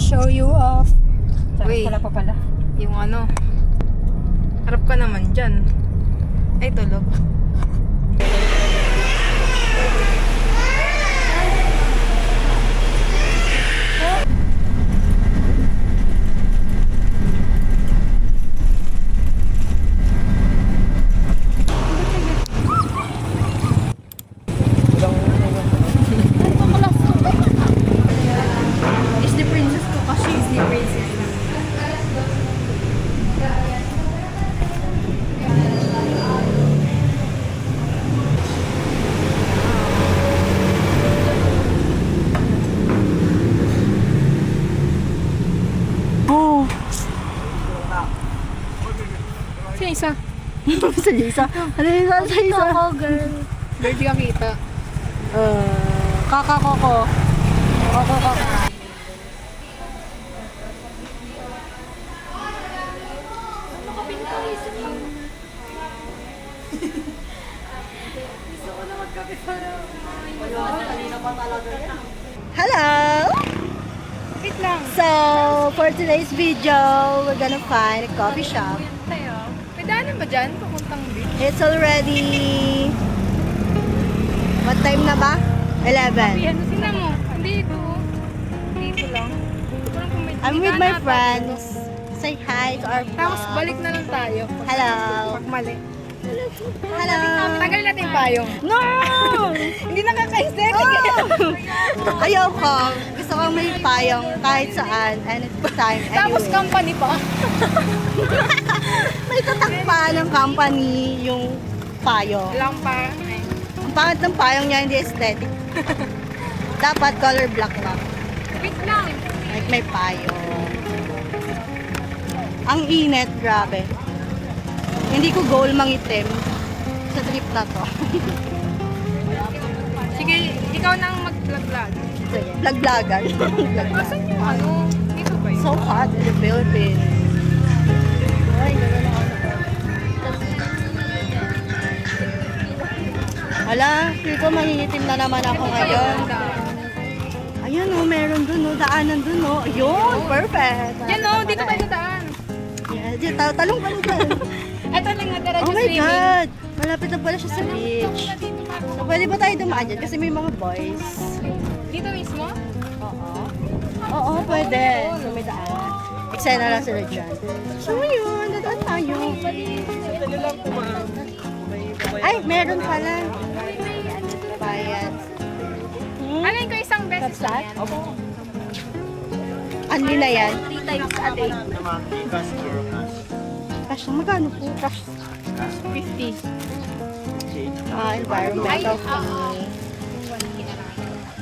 show you off. Wait, Wala pa pala. yung ano. Harap ka naman dyan. Ay, tulog. Disney princess ko kasi. Disney princess. Oh! Sino isa? Sa Lisa. Ano yung sa Lisa? Ako, girl. Girl, di ka kita. Kaka-koko. Koko-koko. Hello! Wait lang. So, for today's video, we're gonna find a coffee shop. Tayo. May daanan ba dyan? Papuntang beach. It's already... What time na ba? 11. Yan, sina mo. Dito. Dito lang. Parang kung may I'm with daanan my ata friends. Say hi to our dito. Tapos vlog. balik na lang tayo. Hello. Pag mali. Hello. Tagal natin yung payong. No! Hindi nakakaisip. Oh! Ayoko. Gusto ko may payong kahit saan, anytime, Tapos anyway. company pa. May tatakpa ng company yung payong. Lang pa. Ay. Ang pangit ng payong niya, hindi aesthetic. Dapat color black na. Wait lang. Like may payong. Ang init, grabe. Hindi ko goal mangitim sa trip na to. Sige, ikaw nang mag-vlog-vlog. Sige, vlog-vlogan. Asan yung ano? Dito ba yun? So hot in the Philippines. Ay, gano'n ako. Hala, feel ko mangingitim na naman ako ngayon. Ayun oh, meron dun oh, daanan dun oh. Ayun, perfect. Yan o, dito tayo daan. Yes, dito, talong ka dun. Eto lang natira Oh dyan my swimming. God! Malapit na pala siya sa beach. So, pwede ba tayo dumaan dyan? Kasi may mga boys. Dito mismo? Oo. Oo, pwede. So, may daan. Eksena lang sila dyan. So, yun. Dadaan tayo. Ay, meron pala. Bayad. Alin ko isang beses Kapsat? yan. Opo. Anli na yan. 3 times a day. Cash na magkano po? Cash. 50. Environmental oo. friendly.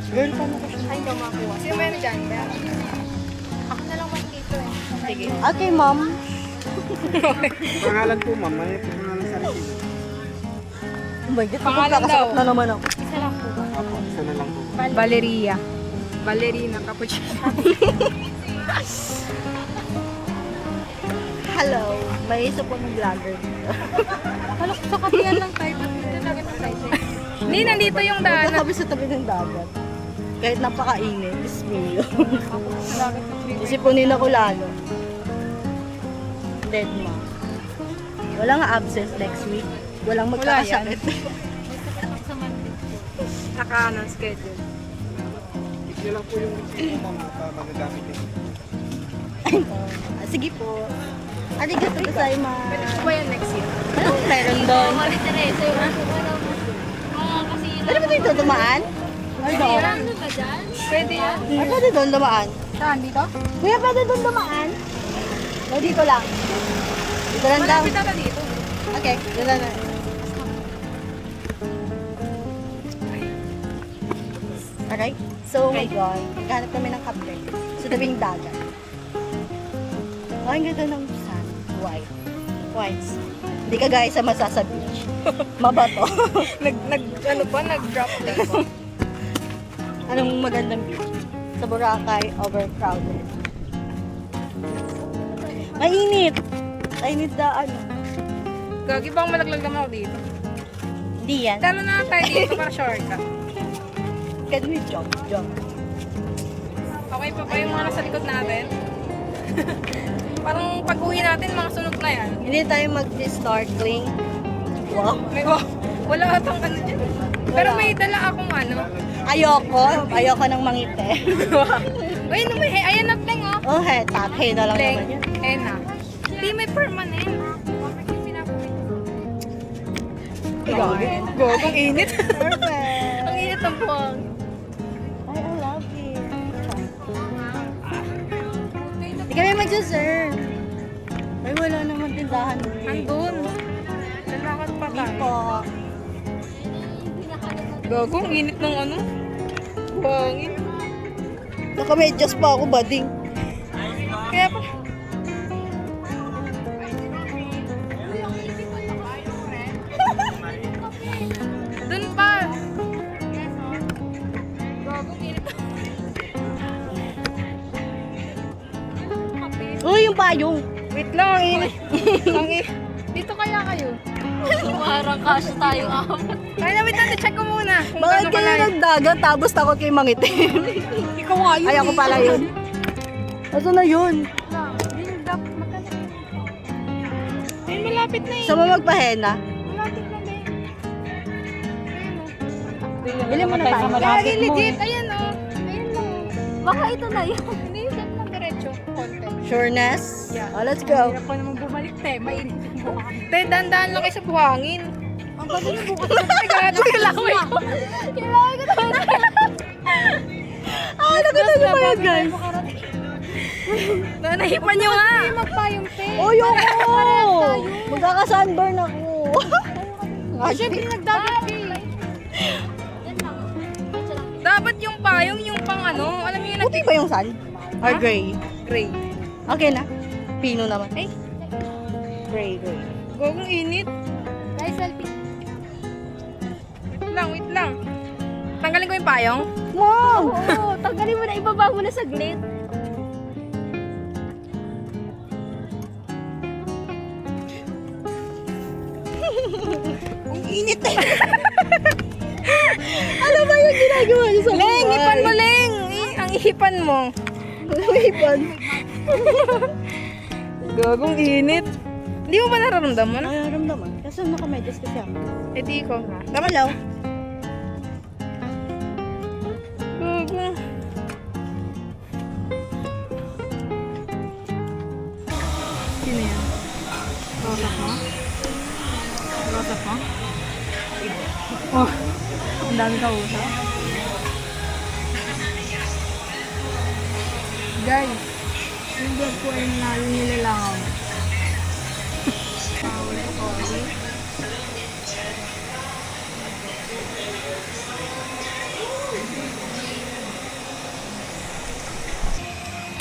Girl, paano ko siya? Ay, hindi ako makakuha. Sino meron dyan? Ako na lang 1 dito eh. Sige. Okay, ma'am. Pangalan po, ma'am. May pangalan sa resibo. Oh my God, Pangalan magkakasarap daw. na naman ako. Isa lang po. Opo, isa na lang po. Valeria. Valerina Cappuccino. Hello. May isa po ng vlogger dito. Halok sa kabihan lang tayo. Dito lagi na tayo. Hindi, nandito yung daanan. Kami sa tabi ng dagat. Kahit napakainit, bismillo. Isipunin ako lalo. Dead ma. Walang absent next week. Walang magkakasakit. Naka-ano, schedule. Ito lang po yung resibo, ma'am, na magagamit niyo. Sige po. Arigato gozaimasu. Pwede ko ba yan next year? Anong meron doon? Pwede ba dito dumaan? Ay, doon. Pwede yan. Ay, pwede doon dumaan. Saan? Dito? Kuya, pwede doon dumaan? O, dito lang. Dito lang daw. Malapit ata dito. Okay, dito lang. Alright? So, my God. Naghanap kami ng kape. Sa tabing dagat. Oh, ang ganda ng sun. White. White. Hindi ka guys sa Masasa Beach. Mabato. Nag-drop din po. Anong magandang beach? Sa Boracay, overcrowded. Mainit! Mainit na ano. Gagi bang malaglag naman ako dito? Hindi yan. Talo na tayo dito para shortcut. Can we jump? Jump. Okay May pa yung mga nasa likod natin. Parang pag-uwi natin, mga sunod na yan. Hindi tayo mag-snorkeling. Wow. Wala atang ano dyan. Pero may dala akong ano. Ayoko ng mangite. Uy, ayan na, Pleng, oh. Oh, takhe na lang Pleng, naman yan. ayan na. Hindi, may permanent. Gogong init. Perfect. Ang init ng buwang. I love it. Hindi kami mag-serve. Ay, wala naman tindahan. Andun. Lalakad pa tayo. Po. Gogong init ng ano. Buwangin. Nakamedyas pa ako, bading. Kaya pa. Dun pa. Gogong init. Uy, yung payong. Wait lang, ang init. Ang init. Dito kaya kayo? Parang kasya tayong apat. Kaya wait lang, check ko muna. Kung Bakit gaano kayo kalayo. nagdagat tapos takot kayo mangitim? Ikaw nga yun. Ay, ako pala yun. Asa na yun? Ay, malapit na eh. Saan mo magpahena? Malapit na eh. Bili mo na tayo. Lagi legit. Ayan o. Ayan lang. Baka ito na yun. Hindi, saan lang diretso. Konti. Sureness? Yeah. Oh, let's go. Hirap pa naman bumalik, te. Mainit yung buhangin. Te, dahan-dahan lang kayo sa buhangin. Ang galing yung bukas. Sigurado kailangan ko yun. Kailangan ko naman. Ah, nagulat niyo ba yun, guys? Nahipan nyo nga. Hindi magpayong, te. Oh, yoko! Magkaka-sunburn ako. Siyempre, nagdagat ka eh. Dapat yung payong, yung pang ano, alam mo yun, Puti ba yung sun? Or Ha? gray? gray. Okay na. Pino naman. Ay, Gray. gogong init. Guys, selfie. Wait lang. Tanggalin ko yung payong. Mom! Oo, tanggalin mo na, ibaba mo na saglit. Ang init eh. Ano ba yung ginagawa niyo sa buhay? Leng, hipan mo, Leng. Ang ihipan mo. Anong hipan? Gogong init. Hindi mo ba nararamdaman? Ay, naramdaman. Kasi nakamedyas kasi ako. Eh di ko nga. Tama lang. Gogong. Sino yan? Rosak mo? Rosak mo? Oh, ang dami ka usap. Guys, yung vlog ko ay nanalo nilalangaw.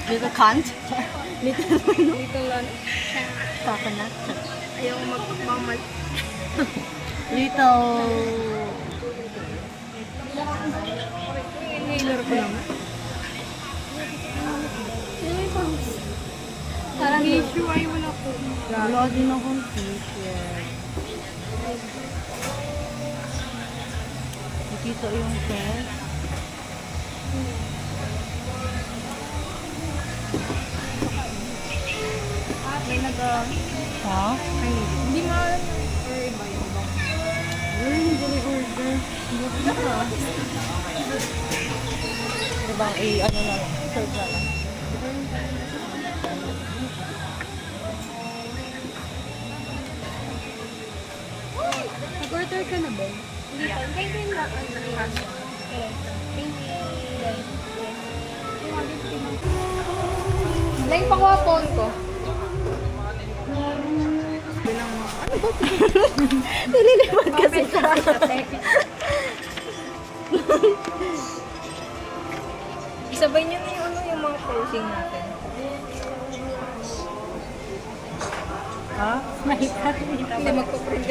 Little cunt. Dito lang. Coconut. Ayaw ko magmamal. Little... Inhaler ko naman. Parang Tissue ay wala po. Wala din akong t-shirt. Nakita yung test. May Ha? hindi maalam na. Or iba yung ibang. Wala yung order. Buti na ka. Diba, ano na lang. Serve na lang. nag-order ka na ba? Hindi pa. Kaya din lang ang nakakas. Leng, pakuha phone ko. Nililipad kasi siya. Isabay niyo na yung, ano, yung mga posing natin. Ha? Hindi magpaprint.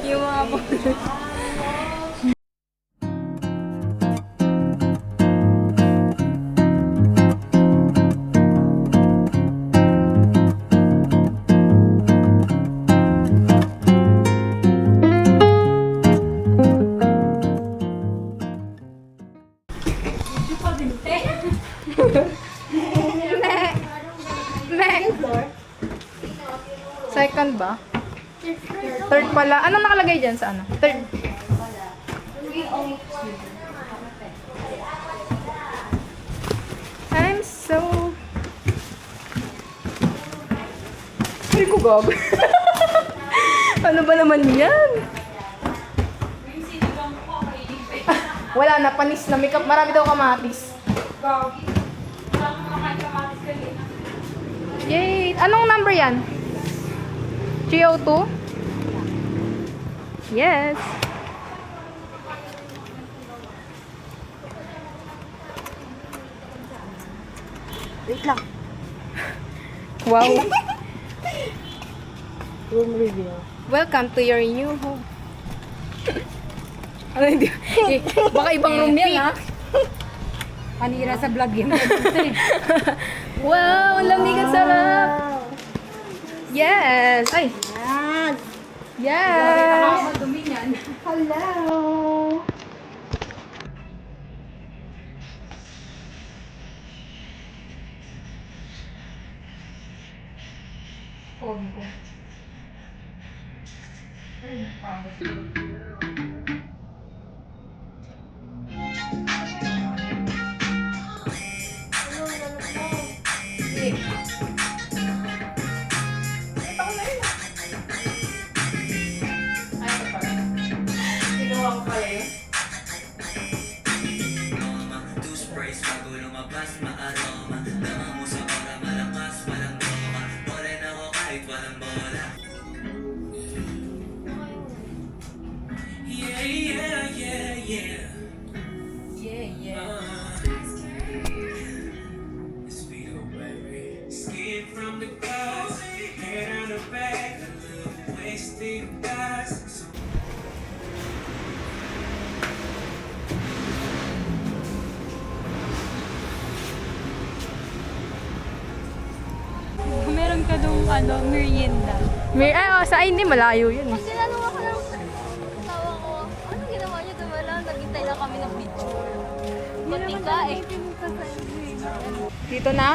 Yung mga posing. Meng. Floor. Second ba? Third pala. Anong nakalagay dyan sa ano? Third. I'm so... Ay ko gag. Ano ba naman yan? Wala na, panis na. Marami daw kamatis. Yay! Anong number yan? 302? Yes. Wait lang. Wow. Room review. Welcome to your new home. Ano hindi? Baka ibang room yan, ha? Panira sa vlog yun. Wow! Ang lamig at sarap! Yes! Ay! Yan. Yes! Madumi yan. Hello! Toothbrush bago lumabas maaroma Dama mo sa ora malakas walang boka Oren ako kahit walang bola Yeah, yeah, yeah, yeah It's Vito, baby Skin from the clouds Hair on the back A little wasted guys Meron ka dong merienda. Sa hindi malayo yun. Tinanong ako ng asawa ko, anong ginawa niyo doon? Wala, naghintay lang kami ng picture. Pati ka eh. Dito na?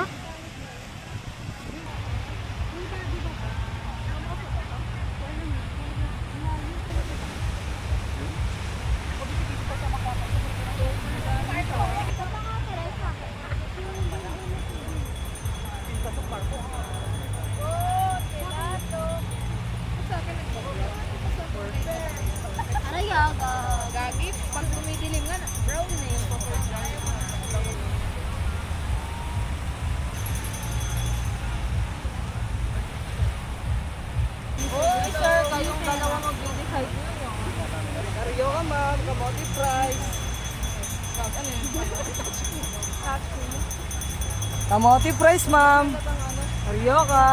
Arayaga. Gagi, pag tumidilim nga, brown na yung Oh, sir, kayong dalawa mag-decide nyo. Karyo ka ma'am, kamote fries. Kamote fries ma'am. Karyo ka.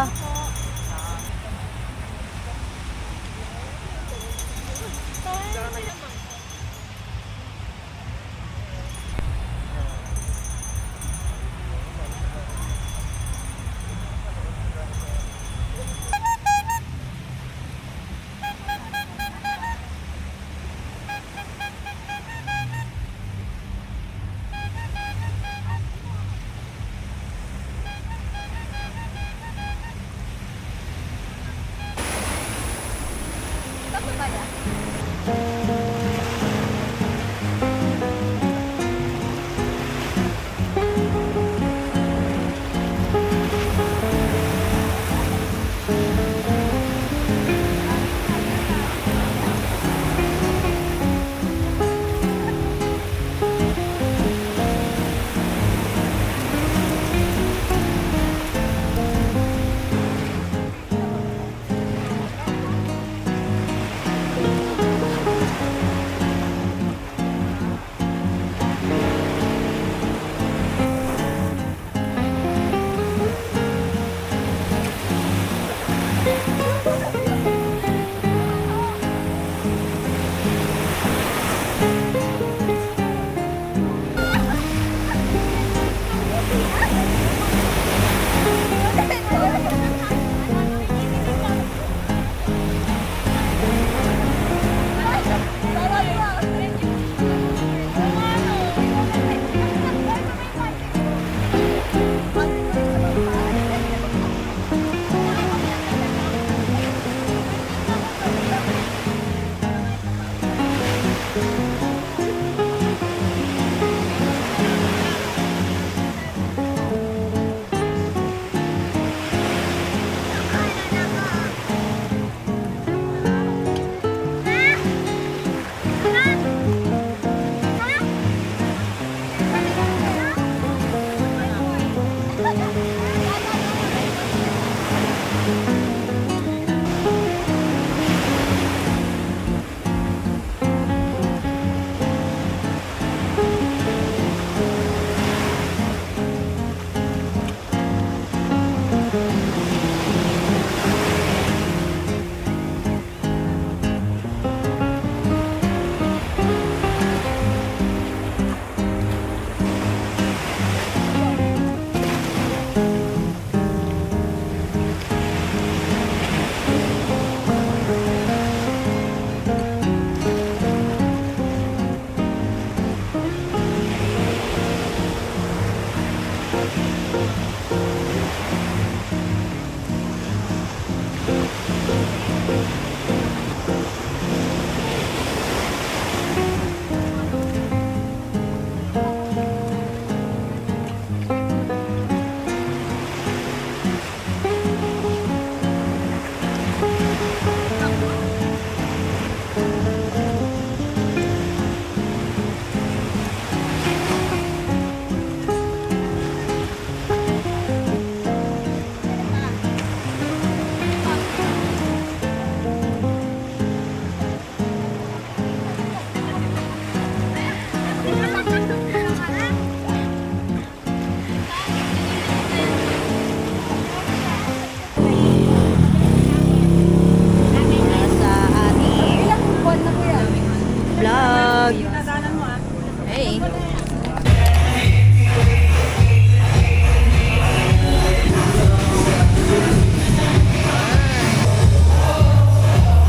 Sa ating vlog. Hey.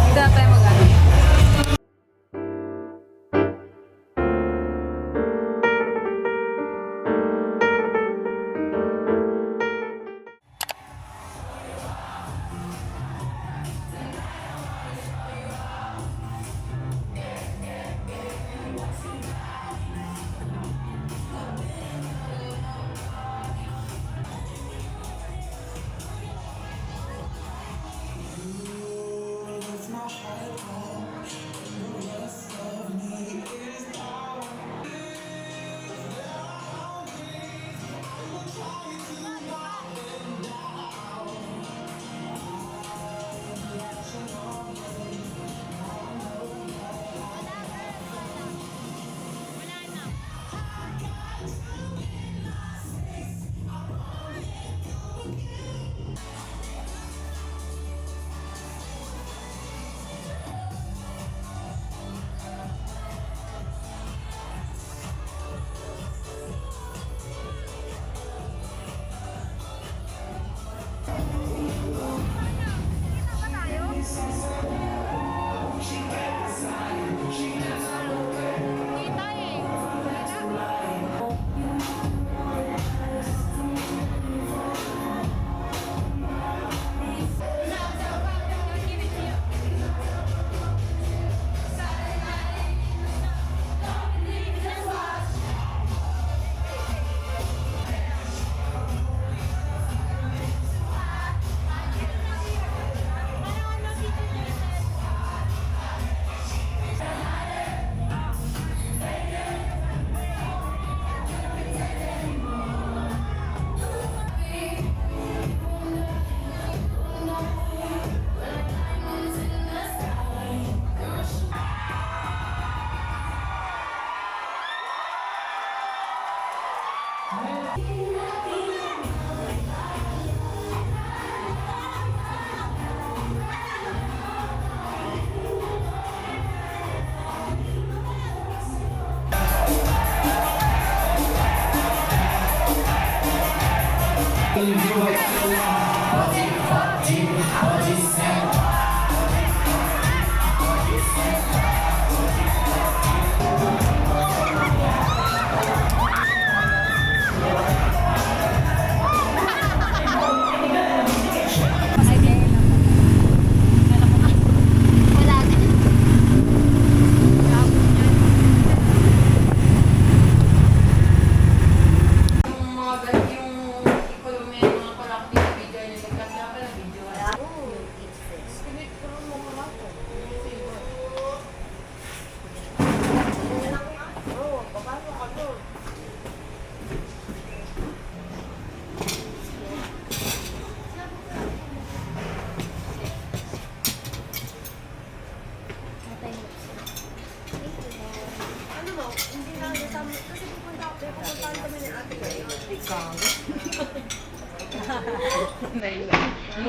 Hindi na tayo mag-ano.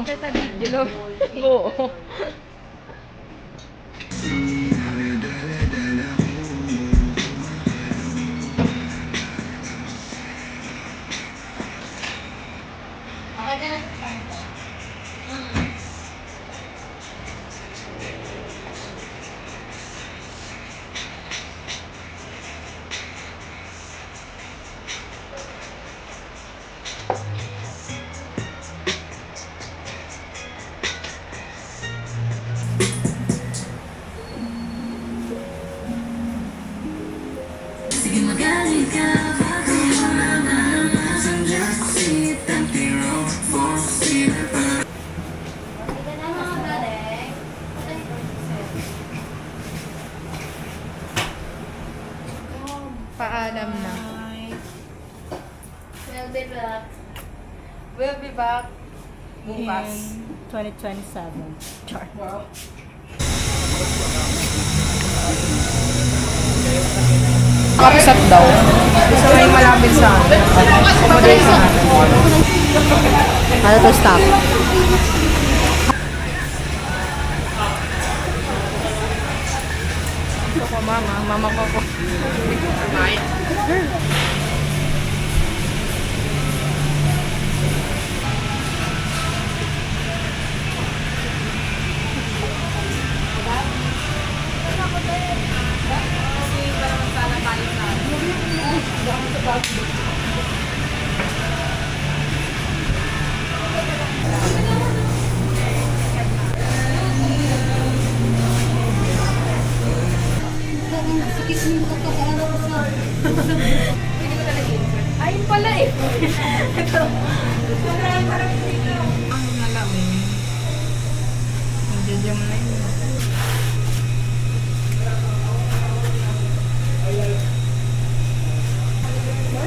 Kita sa video. Oo. will be back bukas. In 2027. Char. Wow. Kapsat daw. Gusto may malapit sa akin. Model sa akin. Ano to stop? Ito ko mama. Mama ko ko. Ayun pala eh. Ito. Ang nalamin. Nandiyan mo na yun.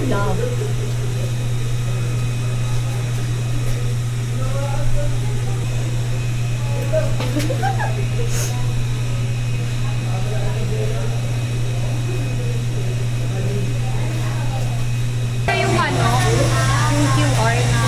Love. Yung ano, yung QR na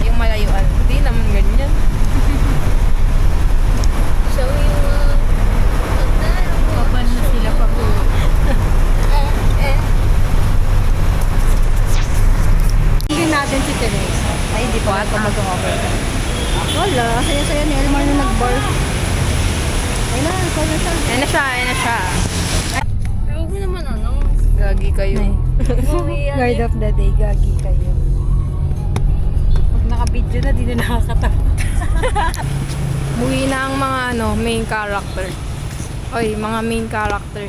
yung malayuan. Hindi naman ganyan. So, yung Papan na sila pag Hindi natin si Teresa. Ay, hindi pa ako mag-over. Wala. Saya-saya ni Elmar na nag-bar. Ay na, ikaw na siya. Ayan na siya, ayan na siya. huwag mo naman ano. Gagi kayo. Guard of the day, gagi kayo. Pag naka-video na, di na nakakatawa. Buwi na ang mga ano, main character. Oy, mga main character.